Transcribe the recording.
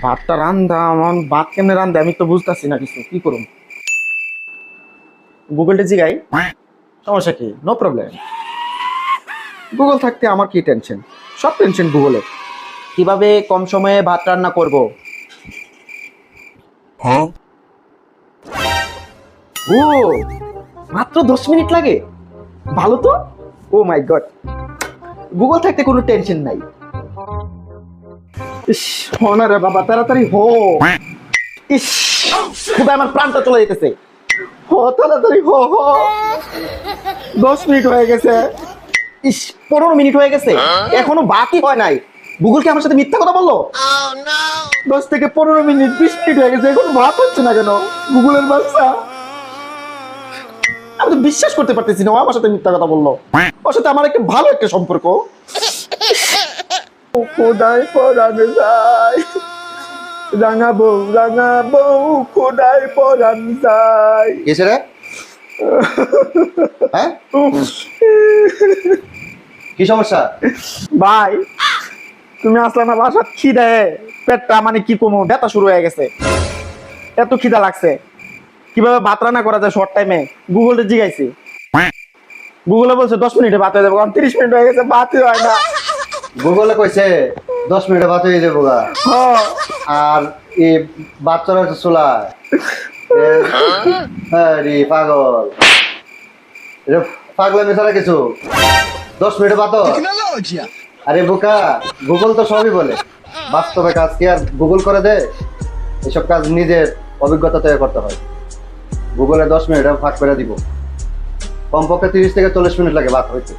ভাতটা রান্ধা আমার ভাত কেমনে রান্ধে আমি তো বুঝতেছি না কিছু, কি করুম? গুগলটা জিগাই, সমস্যা কি? No problem. গুগল থাকতে আমার কি টেনশন, সব টেনশন গুগলে। কিভাবে কম সময়ে ভাত রান্না করব? ও, মাত্র 10 মিনিট লাগে? ভালো তো। ও মাই গড, গুগল থাকতে কোনো টেনশন নাই। ইস, হো না রে বাবা, তাড়াতাড়ি হো। ইস, খুব আমার প্রাণটা চলে যেতেছে। হো তাড়াতাড়ি হো হো। 10 মিনিট হয়ে গেছে। ইস, 15 মিনিট হয়ে গেছে, এখনো বাকি হয় নাই। গুগল কি আমার সাথে মিথ্যা কথা বললো? 10 থেকে 15 মিনিট, 20 মিনিট হয়ে গেছে, এখন ভাত হচ্ছে না কেন? গুগলের বাচ্চা, আমি তো বিশ্বাস করতে পারতেছি না ও আমার সাথে মিথ্যা কথা বললো। ওর সাথে আমার একটা ভালো একটা সম্পর্ক। ও খোদায় পরাণ যায়, রাঙাবো খোদায় পরাণ যায়। কিসে রে? হ্যাঁ, কি সমস্যা? ভাই, তুমি আসলে না বাসা খিদে, পেটটা মানে কি কোনো ব্যথা শুরু হয়ে গেছে, এত খিদা লাগছে। কিভাবে ভাত রান্না করা যায় শর্ট টাইমে গুগলে জিগাইছি। গুগলে বলছে 10 মিনিটে ভাত হয়ে যাবে, 30 মিনিট হয়ে গেছে, ভাতই হয় না। গুগলে কইছে 10 মিনিটে ভাত হয়ে যাবো গা। হ্যাঁ, আর এই বাচ্চারা হচ্ছে চুলায়। আরে পাগল, এটা পাগলামি ছাড়া কিছু। 10 মিনিটে ভাত? আরে বোকা, গুগল তো সবই বলে, বাস্তবে কাজ কি আর গুগল করে দে? এসব কাজ নিজের অভিজ্ঞতা তৈরি করতে হয়। গুগলে 10 মিনিটে ভাগ করে দিব, কমপক্ষে 30 থেকে 40 মিনিট লাগে ভাত হইতে।